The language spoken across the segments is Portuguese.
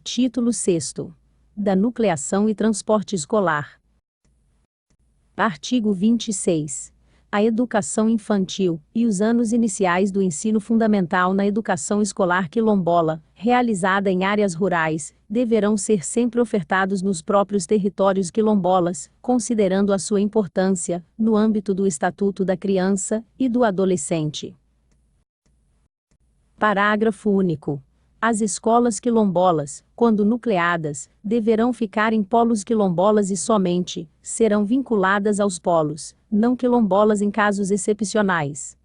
Título 6º. Da nucleação e transporte escolar. Artigo 26. A educação infantil e os anos iniciais do ensino fundamental na educação escolar quilombola, realizada em áreas rurais, deverão ser sempre ofertados nos próprios territórios quilombolas, considerando a sua importância, no âmbito do Estatuto da Criança e do Adolescente. Parágrafo único. As escolas quilombolas, quando nucleadas, deverão ficar em polos quilombolas e somente serão vinculadas aos polos não quilombolas em casos excepcionais.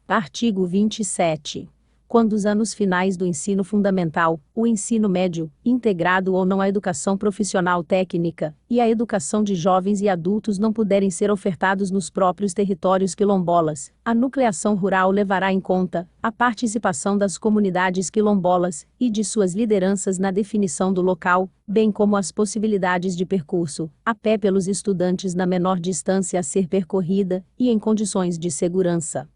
Artigo 27. Quando os anos finais do ensino fundamental, o ensino médio, integrado ou não à educação profissional técnica, e a educação de jovens e adultos não puderem ser ofertados nos próprios territórios quilombolas, a nucleação rural levará em conta a participação das comunidades quilombolas e de suas lideranças na definição do local, bem como as possibilidades de percurso a pé pelos estudantes na menor distância a ser percorrida e em condições de segurança.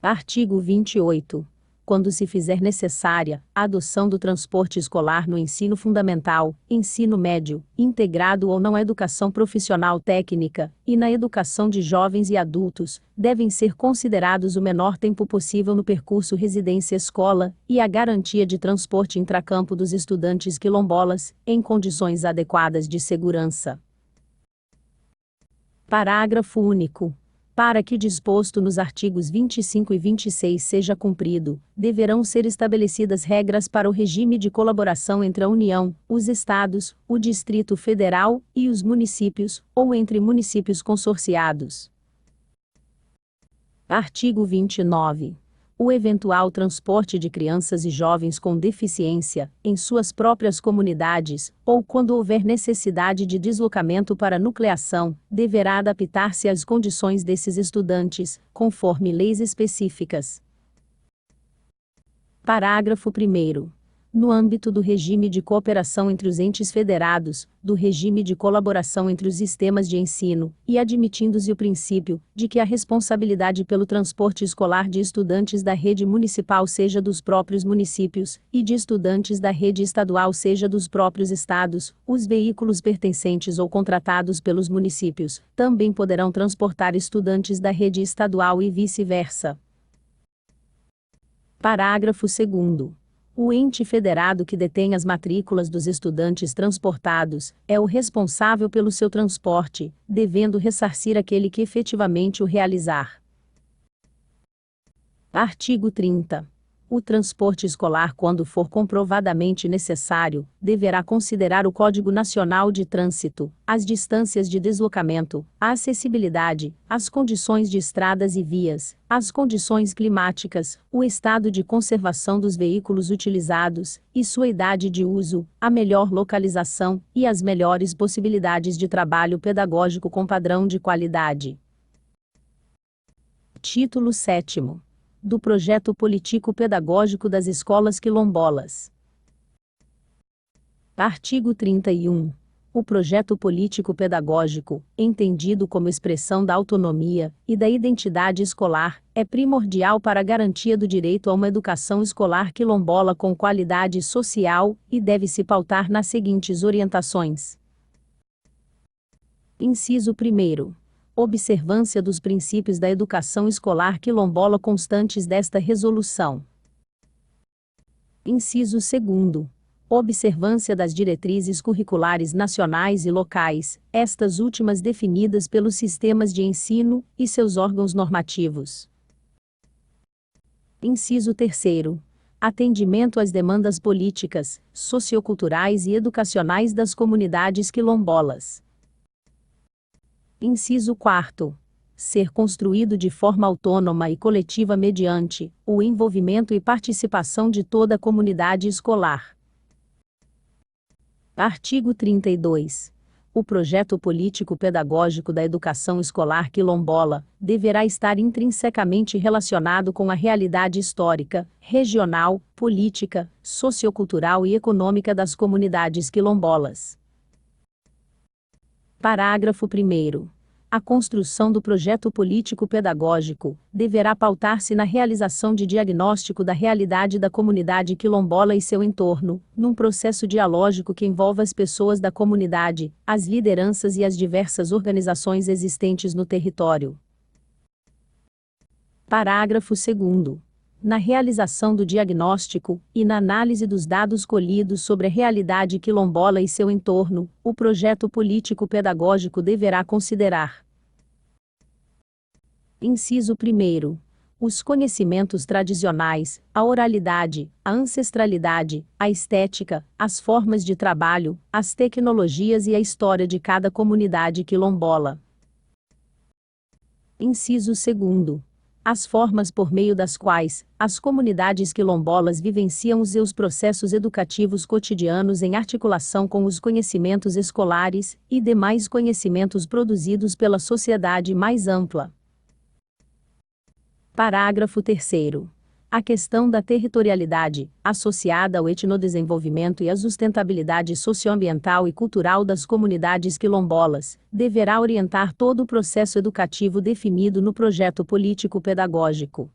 Artigo 28. Quando se fizer necessária a adoção do transporte escolar no ensino fundamental, ensino médio, integrado ou não à educação profissional técnica, e na educação de jovens e adultos, devem ser considerados o menor tempo possível no percurso residência-escola e a garantia de transporte intracampo dos estudantes quilombolas, em condições adequadas de segurança. Parágrafo único. Para que o disposto nos artigos 25 e 26 seja cumprido, deverão ser estabelecidas regras para o regime de colaboração entre a União, os Estados, o Distrito Federal e os municípios, ou entre municípios consorciados. Artigo 29. O eventual transporte de crianças e jovens com deficiência, em suas próprias comunidades, ou quando houver necessidade de deslocamento para nucleação, deverá adaptar-se às condições desses estudantes, conforme leis específicas. Parágrafo 1º. No âmbito do regime de cooperação entre os entes federados, do regime de colaboração entre os sistemas de ensino, e admitindo-se o princípio de que a responsabilidade pelo transporte escolar de estudantes da rede municipal seja dos próprios municípios, e de estudantes da rede estadual seja dos próprios estados, os veículos pertencentes ou contratados pelos municípios também poderão transportar estudantes da rede estadual e vice-versa. Parágrafo 2º. O ente federado que detém as matrículas dos estudantes transportados é o responsável pelo seu transporte, devendo ressarcir aquele que efetivamente o realizar. Artigo 30. O transporte escolar, quando for comprovadamente necessário, deverá considerar o Código Nacional de Trânsito, as distâncias de deslocamento, a acessibilidade, as condições de estradas e vias, as condições climáticas, o estado de conservação dos veículos utilizados, e sua idade de uso, a melhor localização, e as melhores possibilidades de trabalho pedagógico com padrão de qualidade. Título 7º. Do Projeto Político-Pedagógico das Escolas Quilombolas. Artigo 31. O projeto político-pedagógico, entendido como expressão da autonomia e da identidade escolar, é primordial para a garantia do direito a uma educação escolar quilombola com qualidade social e deve se pautar nas seguintes orientações. Inciso 1º. Observância dos princípios da educação escolar quilombola constantes desta resolução. Inciso 2º. Observância das diretrizes curriculares nacionais e locais, estas últimas definidas pelos sistemas de ensino e seus órgãos normativos. Inciso 3º. Atendimento às demandas políticas, socioculturais e educacionais das comunidades quilombolas. Inciso 4º. Ser construído de forma autônoma e coletiva mediante o envolvimento e participação de toda a comunidade escolar. Artigo 32. O projeto político-pedagógico da educação escolar quilombola deverá estar intrinsecamente relacionado com a realidade histórica, regional, política, sociocultural e econômica das comunidades quilombolas. Parágrafo 1º. A construção do projeto político-pedagógico deverá pautar-se na realização de diagnóstico da realidade da comunidade quilombola e seu entorno, num processo dialógico que envolva as pessoas da comunidade, as lideranças e as diversas organizações existentes no território. Parágrafo 2º. Na realização do diagnóstico e na análise dos dados colhidos sobre a realidade quilombola e seu entorno, o projeto político-pedagógico deverá considerar: Inciso 1º. Os conhecimentos tradicionais, a oralidade, a ancestralidade, a estética, as formas de trabalho, as tecnologias e a história de cada comunidade quilombola. Inciso 2º. As formas por meio das quais as comunidades quilombolas vivenciam os seus processos educativos cotidianos em articulação com os conhecimentos escolares e demais conhecimentos produzidos pela sociedade mais ampla. Parágrafo 3º. A questão da territorialidade, associada ao etnodesenvolvimento e à sustentabilidade socioambiental e cultural das comunidades quilombolas, deverá orientar todo o processo educativo definido no projeto político-pedagógico.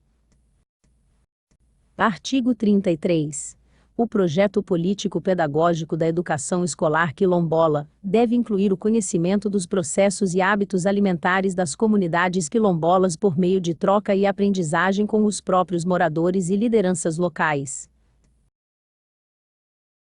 Artigo 33. O projeto político-pedagógico da educação escolar quilombola deve incluir o conhecimento dos processos e hábitos alimentares das comunidades quilombolas por meio de troca e aprendizagem com os próprios moradores e lideranças locais.